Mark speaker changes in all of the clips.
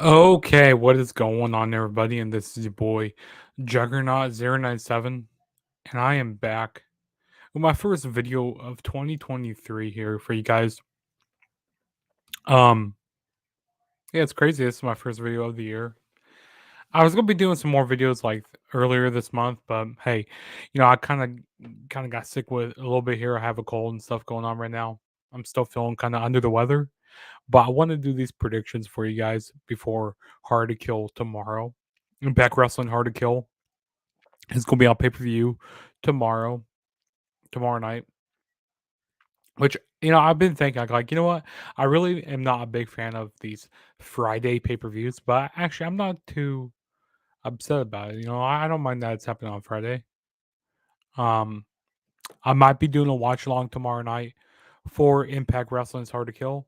Speaker 1: Okay, what is going on, everybody? And this is your boy Juggernaut097, and I am back with my first video of 2023 here for you guys. Yeah, it's crazy. This is my first video of the year. I was gonna be doing some more videos like earlier this month, but hey, I kind of got sick with a little bit here. I have a cold and stuff going on right now. I'm still feeling kind of under the weather, but I want to do these predictions for you guys before Hard to Kill tomorrow. Impact Wrestling Hard to Kill. It's gonna be on pay-per-view tomorrow night. Which I've been thinking like, you know what? I really am not a big fan of these Friday pay-per-views, but actually I'm not too upset about it. I don't mind that it's happening on Friday. Um I might be doing a watch along tomorrow night for Impact Wrestling's Hard to Kill.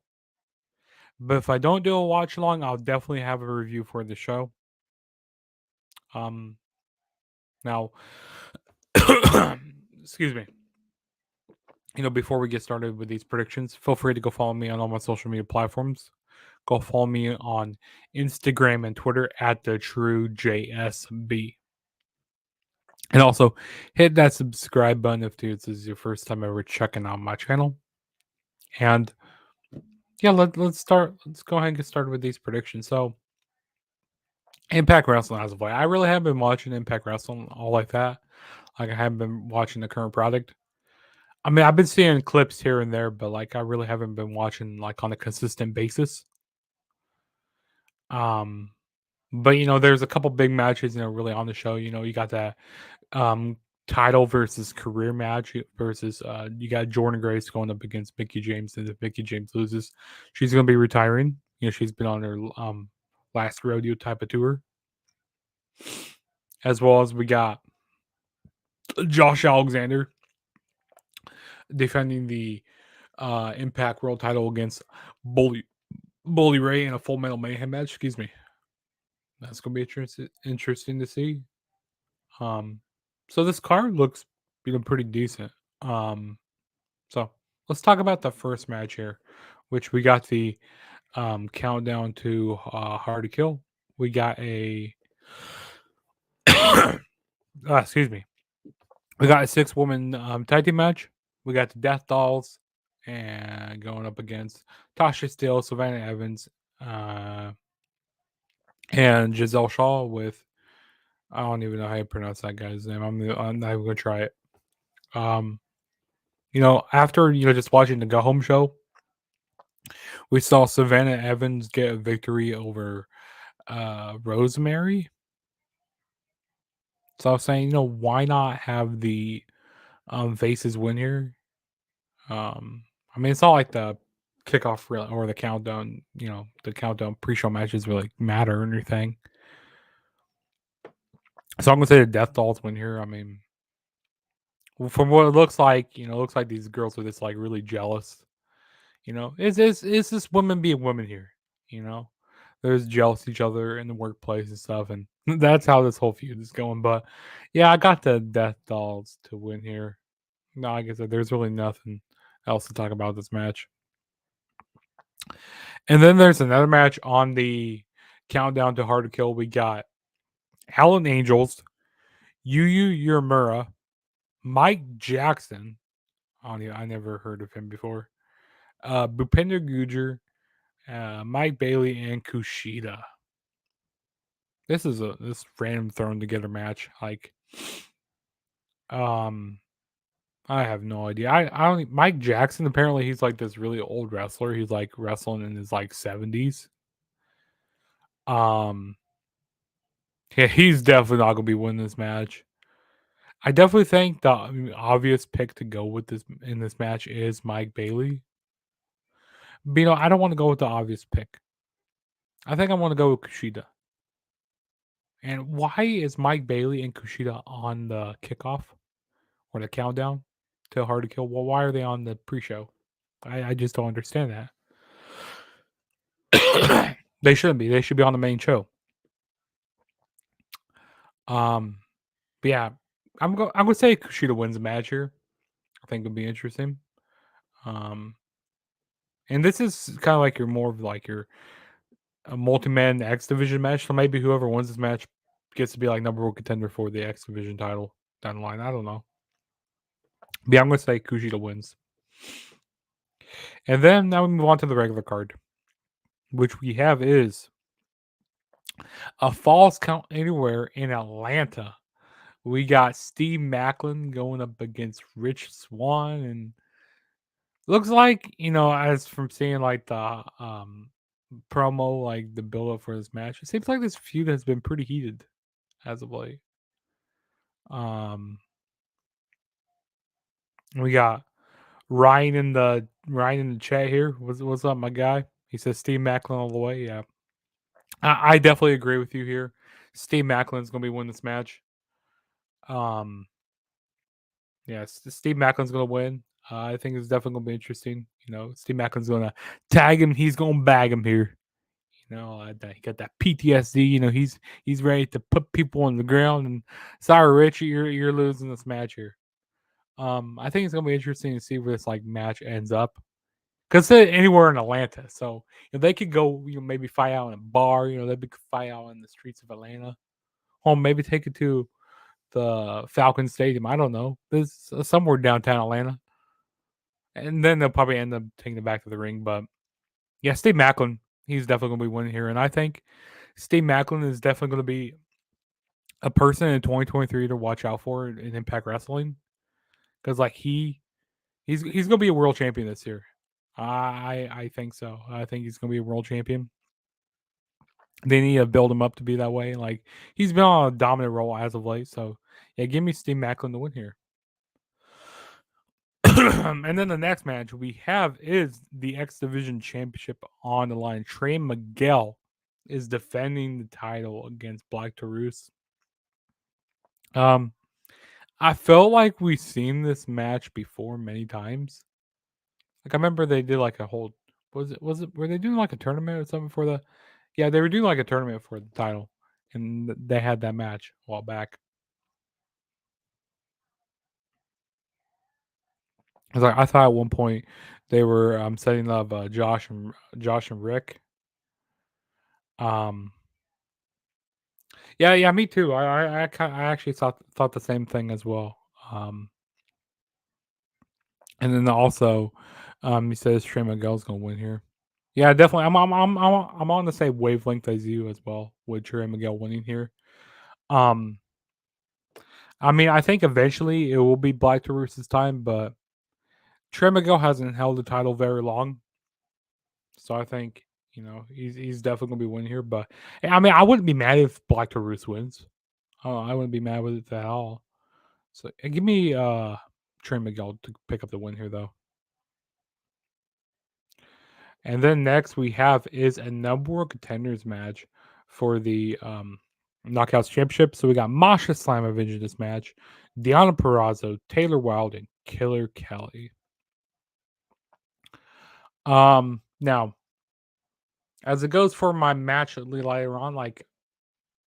Speaker 1: But if I don't do a watch along, I'll definitely have a review for the show. Now excuse me. Before we get started with these predictions, feel free to go follow me on all my social media platforms. Go follow me on Instagram and Twitter at TheTrueJSB. And also hit that subscribe button if this is your first time ever checking out my channel. And yeah, let's start. Let's go ahead and get started with these predictions. So Impact Wrestling as of late. I really haven't been watching Impact Wrestling all like that. Like I haven't been watching the current product. I mean, I've been seeing clips here and there, but like I really haven't been watching like on a consistent basis. But there's a couple big matches, really on the show. You got that title versus career match versus you got Jordan Grace going up against Mickie James, and if Mickie James loses, she's gonna be retiring. She's been on her last rodeo type of tour. As well as we got Josh Alexander defending the Impact World title against Bully Ray in a Full Metal Mayhem match. Excuse me. That's gonna be interesting to see. So this card looks pretty decent. So let's talk about the first match here, which we got the countdown to Hard to Kill. We got a excuse me. We got a 6-woman tag team match. We got the Death Dolls and going up against Tasha Steele, Savannah Evans, and Giselle Shaw with I don't even know how you pronounce that guy's name. I'm not even gonna try it. After just watching the Go Home show, we saw Savannah Evans get a victory over Rosemary. So I was saying, why not have the faces win here? I mean, it's not like the kickoff or the countdown. The countdown pre-show matches really matter or anything. So I'm gonna say the Death Dolls win here. I mean, from what it looks like, it looks like these girls are just like really jealous. Is this women being women here? There's jealous each other in the workplace and stuff, and that's how this whole feud is going. But yeah, I got the Death Dolls to win here. No, like I said, there's really nothing else to talk about this match. And then there's another match on the countdown to Hard to Kill. We got Helen Angels, Yu Uemura, Mike Jackson. I never heard of him before. Bhupinder Gujar, Mike Bailey, and Kushida. This is this random thrown together match. Like, I have no idea. I don't. Mike Jackson. Apparently, he's like this really old wrestler. He's like wrestling in his like 70s. Yeah, he's definitely not gonna be winning this match. I definitely think the obvious pick to go with this in this match is Mike Bailey. But I don't want to go with the obvious pick. I think I want to go with Kushida. And why is Mike Bailey and Kushida on the kickoff? or the countdown to Hard to Kill. Well, why are they on the pre-show? I just don't understand that. They shouldn't be. They should be on the main show. Um, but yeah, I'm gonna say Kushida wins the match here. I think it'll be interesting. Um, and this is kind of like your more of like your a multi-man X Division match. So maybe whoever wins this match gets to be like number one contender for the X Division title down the line. I don't know. But yeah, I'm gonna say Kushida wins. And then now we move on to the regular card, which we have is a Falls Count Anywhere in Atlanta. We got Steve Macklin going up against Rich Swann, and looks like as from seeing like the promo, like the build up for this match, it seems like this feud has been pretty heated as of late. Um, we got Ryan in the chat here. What's up, my guy? He says Steve Macklin all the way. Yeah, I definitely agree with you here. Steve Macklin's gonna be winning this match. Um, yes, Steve Macklin's gonna win. I think it's definitely gonna be interesting. Steve Macklin's gonna tag him. He's gonna bag him here. He got that PTSD. He's ready to put people on the ground. And sorry, Rich, you're losing this match here. I think it's gonna be interesting to see where this like match ends up. Because anywhere in Atlanta, so they could go, maybe fight out in a bar. They could fight out in the streets of Atlanta. Or maybe take it to the Falcon Stadium. I don't know. There's somewhere downtown Atlanta, and then they'll probably end up taking it back to the ring. But yeah, Steve Macklin, he's definitely gonna be winning here, and I think Steve Macklin is definitely gonna be a person in 2023 to watch out for in Impact Wrestling, because like he's gonna be a world champion this year. I think so. I think he's gonna be a world champion. They need to build him up to be that way. Like he's been on a dominant role as of late. So yeah, give me Steve Macklin to win here. And then the next match we have is the X Division Championship on the line. Trey Miguel is defending the title against Black Taurus. Um, I felt like we've seen this match before many times. Like I remember they did like a whole was it were they doing like a tournament or something for the yeah, they were doing like a tournament for the title and they had that match a while back. I thought at one point they were setting up Josh and Rick. Um yeah, me too. I actually thought the same thing as well. Um and then also he says Trey Miguel's gonna win here. Yeah, definitely. I'm on the same wavelength as you as well with Trey Miguel winning here. Um, I mean, I think eventually it will be Black Taurus's time, but Trey Miguel hasn't held the title very long, so I think he's definitely gonna be winning here. But I mean, I wouldn't be mad if Black Taurus wins. I wouldn't be mad with it at all. So give me Trey Miguel to pick up the win here, though. And then next we have is a number one contenders match for the Knockouts Championship. So we got Masha Slamovich in this match, Deonna Purrazzo, Taylor Wilde, and Killer Kelly. Now, as it goes for my match later on, like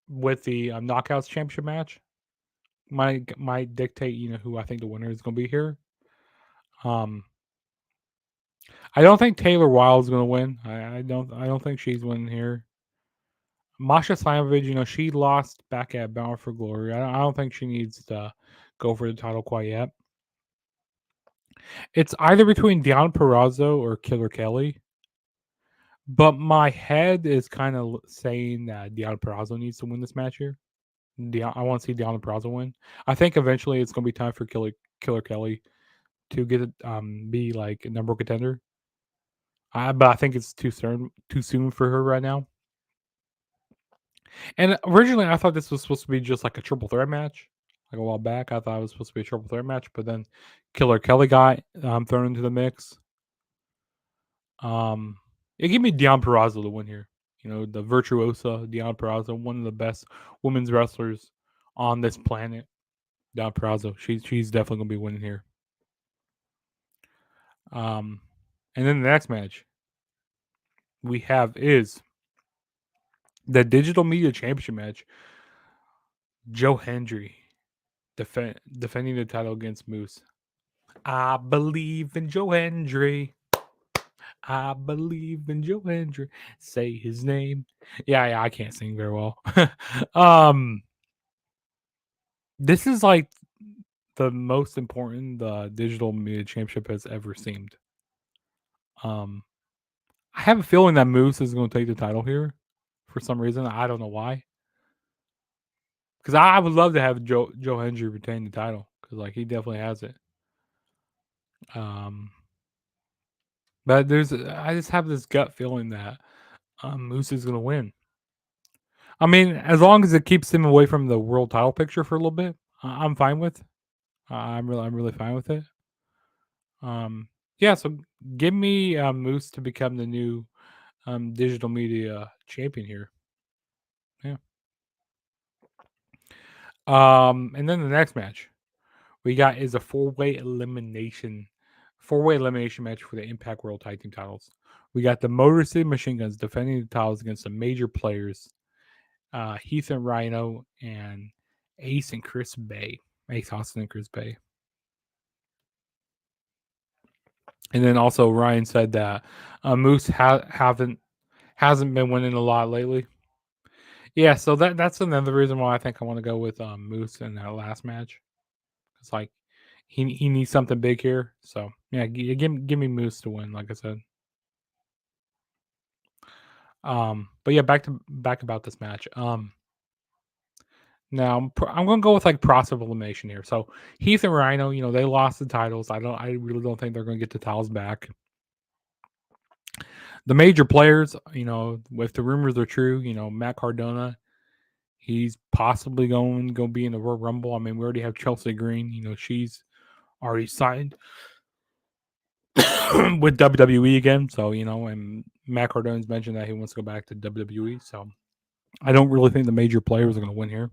Speaker 1: with the Knockouts Championship match, might dictate who I think the winner is going to be here. I don't think Taylor Wilde is going to win. I don't think she's winning here. Masha Slamovich, she lost back at Bound for Glory. I don't think she needs to go for the title quite yet. It's either between Deonna Purrazzo or Killer Kelly. But my head is kind of saying that Deonna Purrazzo needs to win this match here. I want to see Deonna Purrazzo win. I think eventually it's going to be time for Killer Kelly to get be like a number one contender. But I think it's too soon for her right now. And originally, I thought this was supposed to be just like a triple threat match. Like a while back, I thought it was supposed to be a triple threat match, but then Killer Kelly got thrown into the mix. It gave me Deonna Purrazzo to win here. The virtuosa Deonna Purrazzo, one of the best women's wrestlers on this planet. Don Peraza. She's definitely gonna be winning here. And then the next match we have is the Digital Media Championship match. Joe Hendry defending the title against Moose. I believe in Joe Hendry. I believe in Joe Hendry. Say his name. Yeah, I can't sing very well. um, this is like the most important the Digital Media Championship has ever seemed. Um, I have a feeling that Moose is going to take the title here for some reason. I don't know why. Because I would love to have Joe Hendry retain the title because like he definitely has it. Um, but I just have this gut feeling that Moose is going to win. I mean, as long as it keeps him away from the world title picture for a little bit, I'm fine with. I'm really fine with it. Yeah. So give me Moose to become the new digital media champion here. Yeah. And then the next match we got is a four-way elimination match for the Impact World Tag Team titles. We got the Motor City Machine Guns defending the titles against the major players, Heath and Rhino and Ace and Chris Bay. Ace Austin and Chris Bay. And then also Ryan said that Moose hasn't been winning a lot lately. Yeah, so that's another reason why I think I want to go with Moose in that last match. It's like he needs something big here. So yeah, give me Moose to win, like I said. But yeah, back about this match. Now I'm gonna go with like process of elimination here. So Heath and Rhino, they lost the titles. I really don't think they're gonna get the titles back. The major players, if the rumors are true, Matt Cardona, he's possibly going to be in the Royal Rumble. I mean, we already have Chelsea Green. She's already signed with WWE again. So and Matt Cardona's mentioned that he wants to go back to WWE. So I don't really think the major players are going to win here.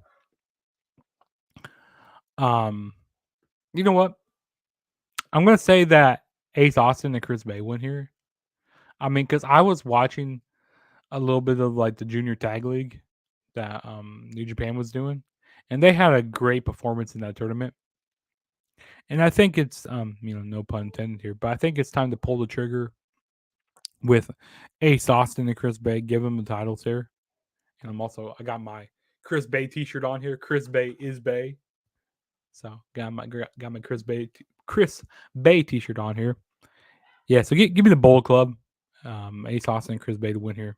Speaker 1: You know what? I'm going to say that Ace Austin and Chris Bay win here. I mean, because I was watching a little bit of like the Junior Tag League that New Japan was doing, and they had a great performance in that tournament. And I think it's no pun intended here, but I think it's time to pull the trigger with Ace Austin and Chris Bay. Give them the titles here. And I got my Chris Bay T-shirt on here. Chris Bay is Bay, so got my Chris Bay T-shirt on here. Yeah, so give me the Bowl Club, Ace Austin and Chris Bay to win here.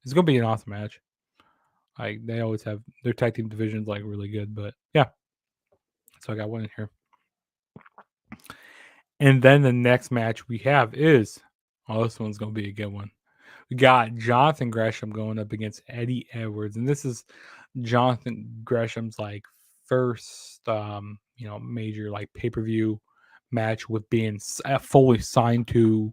Speaker 1: It's gonna be an awesome match. Like they always have their tag team divisions like really good, but yeah. So I got one in here. And then the next match we have is this one's gonna be a good one. We got Jonathan Gresham going up against Eddie Edwards, and this is Jonathan Gresham's like first major like pay-per-view match with being fully signed to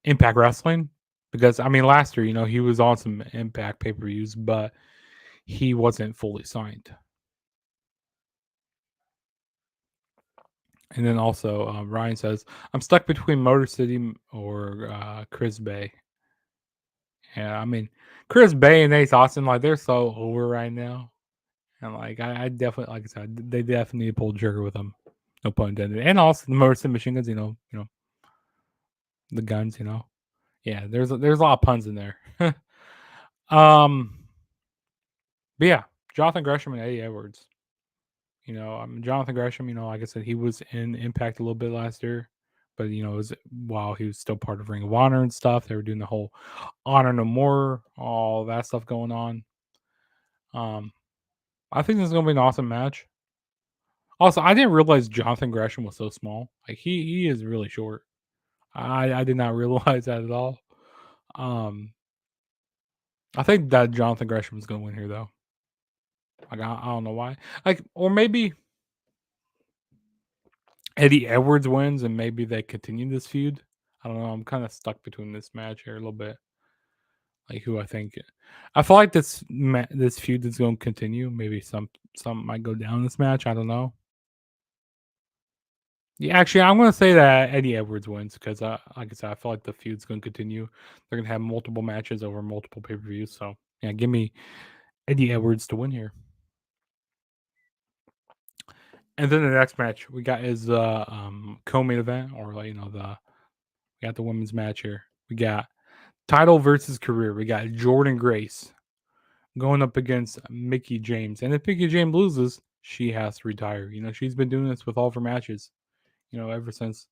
Speaker 1: Impact Wrestling, because I mean last year he was on some Impact pay-per-views, but he wasn't fully signed. And then also Ryan says, I'm stuck between Motor City or Chris Bay. Yeah, I mean, Chris Bay and Ace Austin, like they're so over right now. And like I definitely, like I said, they definitely need to pull the trigger with them. No pun intended. And also the Motor City Machine Guns, the guns, Yeah, there's a lot of puns in there. um but yeah, Jonathan Gresham and Eddie Edwards. Jonathan Gresham, like I said, he was in Impact a little bit last year, but it was while he was still part of Ring of Honor and stuff. They were doing the whole Honor No More, all that stuff going on. I think this is gonna be an awesome match. Also, I didn't realize Jonathan Gresham was so small. Like he is really short. I did not realize that at all. Um, I think that Jonathan Gresham is gonna win here though. Like I don't know why. Like or maybe Eddie Edwards wins and maybe they continue this feud. I don't know. I'm kind of stuck between this match here a little bit. like who I think. I feel like this feud is going to continue. Maybe some might go down this match. I don't know. Yeah, actually, I'm going to say that Eddie Edwards wins because, like I said, I feel like the feud's going to continue. They're going to have multiple matches over multiple pay per views. So yeah, give me Eddie Edwards to win here. And then the next match we got is the co-main event, or like we got the women's match here. We got title versus career. We got Jordan Grace going up against Mickey James. And if Mickey James loses, she has to retire. She's been doing this with all of her matches, ever since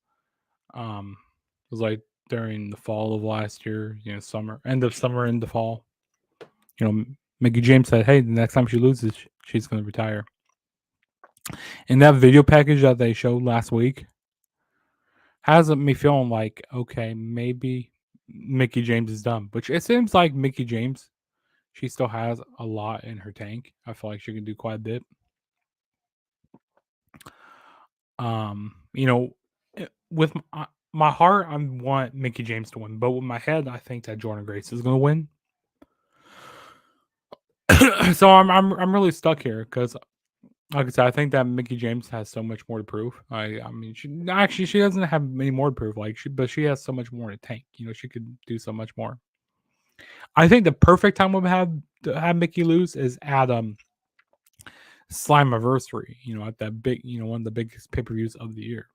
Speaker 1: it was like during the fall of last year, summer, end of summer into fall. Mickey James said, hey, the next time she loses, she's going to retire. And that video package that they showed last week has me feeling like, okay, maybe Mickey James is done. Which it seems like Mickey James, she still has a lot in her tank. I feel like she can do quite a bit. With my heart, I want Mickey James to win, but with my head, I think that Jordan Grace is going to win. So I'm really stuck here because, like I said, I think that Mickey James has so much more to prove. I mean, she doesn't have any more to prove, but she has so much more to tank. She could do so much more. I think the perfect time to have Mickey lose is at Slammiversary. At that big, one of the biggest pay per views of the year.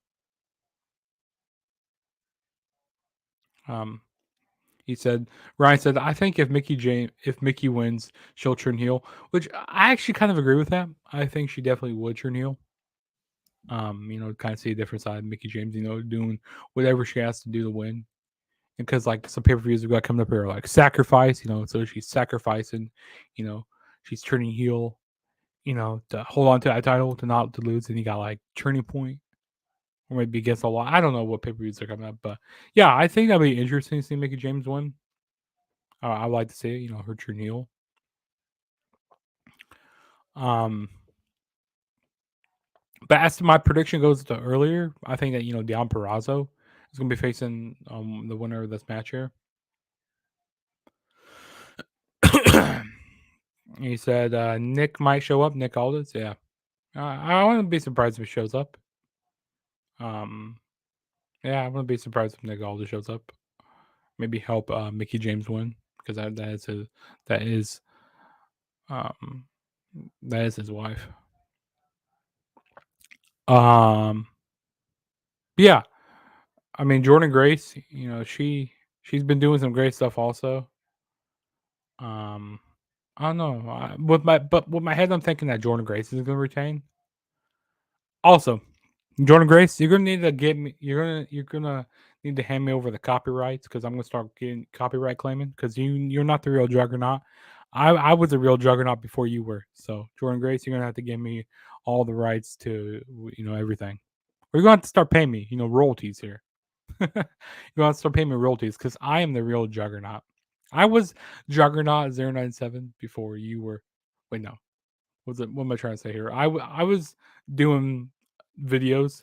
Speaker 1: Ryan said, I think if Mickey wins, she'll turn heel, which I actually kind of agree with that. I think she definitely would turn heel. Kind of see a different side of Mickey James, doing whatever she has to do to win. Because like some pay per views we've got coming up here, like Sacrifice, so she's sacrificing, she's turning heel, to hold on to that title to not to lose. And you got like Turning Point, or maybe against a lot. I don't know what pay per views are coming up, but yeah, I think that'd be interesting to see Mickey James win. I'd like to see it, her turn heel. But as to my prediction goes to earlier, I think that Deon Purrazzo is going to be facing the winner of this match here. He said Nick might show up. Nick Aldis, yeah. I wouldn't be surprised if he shows up. Yeah, I wouldn't be surprised if Nick Aldis shows up. Maybe help Mickey James win because that is his wife. Yeah. I mean, Jordan Grace, she's been doing some great stuff also. I don't know. With my head, I'm thinking that Jordan Grace is going to retain. Also, Jordan Grace, you're gonna need to get me. You're gonna need to hand me over the copyrights because I'm gonna start getting copyright claiming because you're not the real Juggernaut. I was the real Juggernaut before you were. So Jordan Grace, you're gonna have to give me all the rights to everything. Or you're gonna have to start paying me royalties here. You're gonna have to start paying me royalties because I am the real Juggernaut. I was Juggernaut 097 before you were. Wait, no. What am I trying to say here? I was doing videos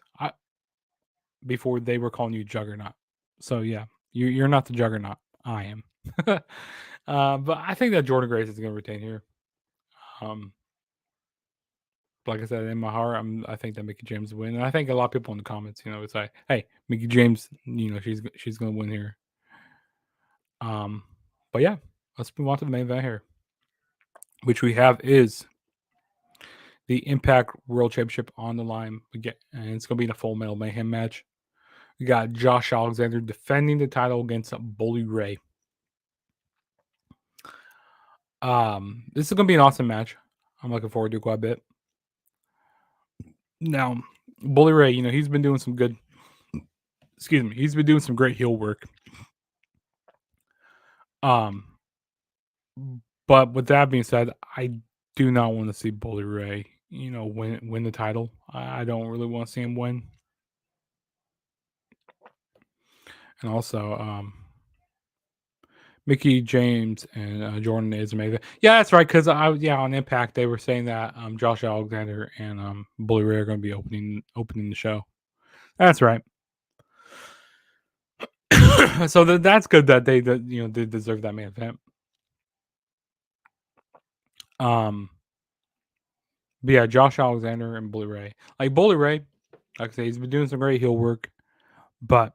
Speaker 1: before they were calling you Juggernaut. So yeah, you're not the Juggernaut. I am. But I think that Jordan Grace is going to retain here. Like I said, in my heart, I think that Mickey James will win, and I think a lot of people in the comments, it's like, hey, Mickey James, she's going to win here. But yeah, let's move on to the main event here, which we have is the Impact World Championship on the line. And it's going to be in a Full Metal Mayhem match. We got Josh Alexander defending the title against Bully Ray. This is going to be an awesome match. I'm looking forward to it quite a bit. Now, Bully Ray, he's been doing some good. Excuse me, he's been doing some great heel work. But with that being said, I do not want to see Bully Ray, win the title. I don't really want to see him win. And also, Mickey James and Jordan is amazing. Yeah, that's right. Because on Impact they were saying that Josh Alexander and Bully Ray are going to be opening the show. That's right. So that's good that they deserve that main event. But yeah, Josh Alexander and Bully Ray. Like Bully Ray, like I say, he's been doing some great heel work, but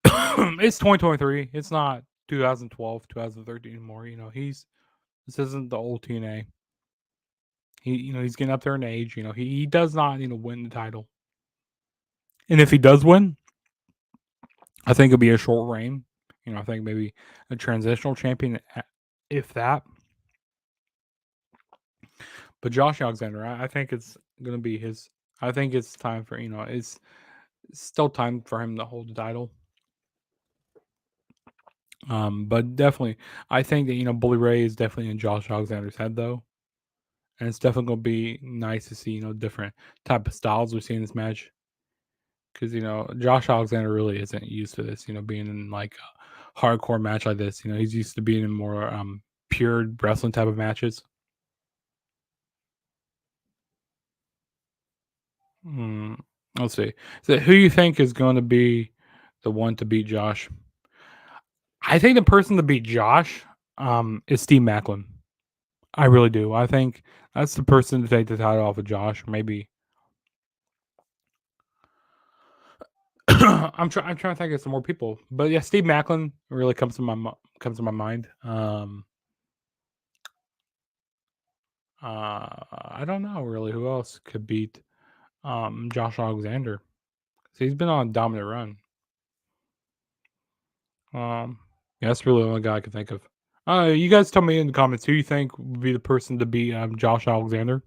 Speaker 1: it's 2023. It's not 2012, 2013 anymore. This isn't the old TNA. He's getting up there in age. He does not win the title, and if he does win, I think it'll be a short reign. I think maybe a transitional champion, if that. But Josh Alexander, I think it's gonna be his. I think it's time for it's still time for him to hold the title. But definitely, I think that Bully Ray is definitely in Josh Alexander's head though, and it's definitely gonna be nice to see different type of styles we see in this match. Because Josh Alexander really isn't used to this. Being in like a hardcore match like this. He's used to being in more pure wrestling type of matches. Let's see. So who you think is going to be the one to beat Josh? I think the person to beat Josh is Steve Macklin. I really do. I think that's the person to take the title off of Josh. Maybe I'm trying to think of some more people, but yeah, Steve Macklin really comes to my mind. I don't know really who else could beat Josh Alexander. So he's been on a dominant run. Yeah, that's really the only guy I can think of. You guys tell me in the comments who you think would be the person to beat Josh Alexander.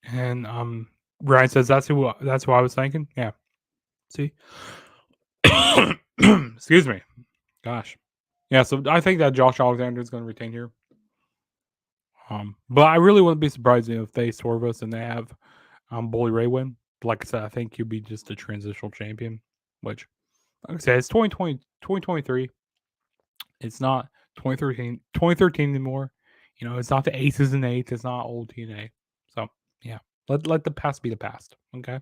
Speaker 1: And Ryan says that's who I was thinking. Yeah. See. Excuse me. Gosh. Yeah, so I think that Josh Alexander is going to retain here. But I really wouldn't be surprised if they swerve us and they have Bully Ray win. Like I said, I think he'll be just a transitional champion, which, like I said, it's 2023. It's not 2013 anymore. It's not the aces and eights. It's not old TNA. So, yeah, let the past be the past. Okay.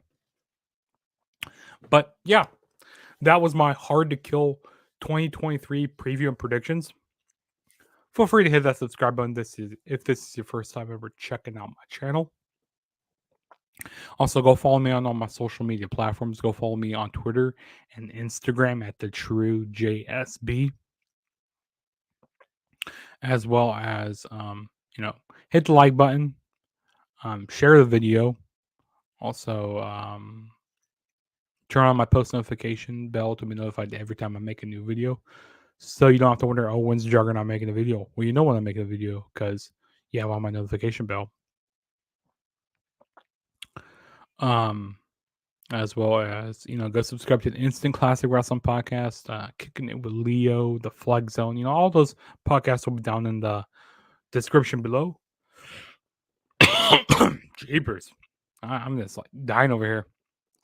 Speaker 1: But yeah, that was my hard to kill 2023 preview and predictions. Feel free to hit that subscribe button. If this is your first time ever checking out my channel. Also, go follow me on all my social media platforms. Go follow me on Twitter and Instagram at TheTrueJSB, as well as hit the like button, share the video. Also, turn on my post notification bell to be notified every time I make a new video, so you don't have to wonder, oh, when's Juggernaut making a video? Well, you know when I'm making a video because you have on my notification bell. As well as go subscribe to the Instant Classic Wrestling Podcast, Kicking It with Leo, the Flag Zone. All those podcasts will be down in the description below. Jeepers, I'm just like dying over here.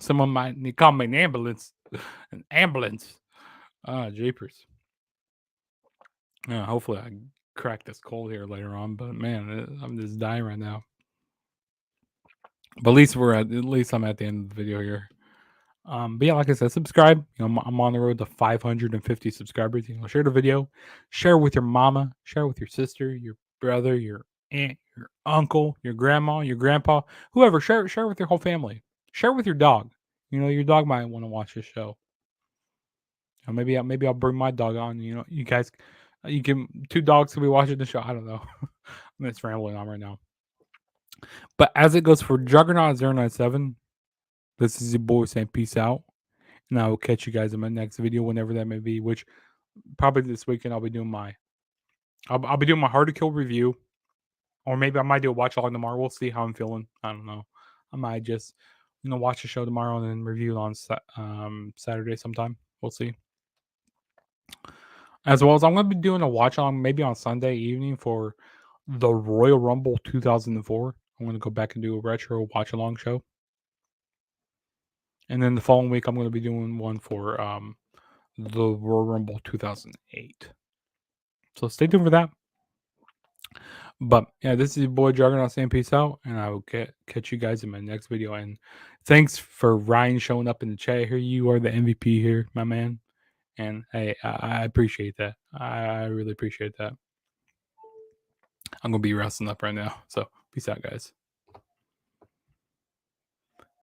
Speaker 1: Someone might need to call me an ambulance. An ambulance. Jeepers. Hopefully I crack this cold here later on, but man, I'm just dying right now. But at least I'm at the end of the video here. But yeah, like I said, subscribe. I'm on the road to 550 subscribers. Share the video, share with your mama, share with your sister, your brother, your aunt, your uncle, your grandma, your grandpa, whoever. Share with your whole family. Share with your dog. Your dog might want to watch this show. Maybe I'll bring my dog on. You guys, you can 2 dogs can be watching the show. I don't know. I'm just rambling on right now. But as it goes for Juggernaut 097, this is your boy saying peace out. And I will catch you guys in my next video, whenever that may be, which probably this weekend I'll be doing I'll be doing my hard to kill review. Or maybe I might do a watch along tomorrow. We'll see how I'm feeling. I don't know. I might just, watch the show tomorrow and then review it on Saturday sometime. We'll see. As well as I'm going to be doing a watch along maybe on Sunday evening for the Royal Rumble 2004. I'm going to go back and do a retro watch along show. And then the following week, I'm going to be doing one for the Royal Rumble 2008. So stay tuned for that. But yeah, this is your boy Juggernaut saying peace out, and I will catch you guys in my next video. And thanks for Ryan showing up in the chat here. You are the MVP here, my man. And hey, I appreciate that. I really appreciate that. I'm gonna be wrestling up right now. So peace out, guys.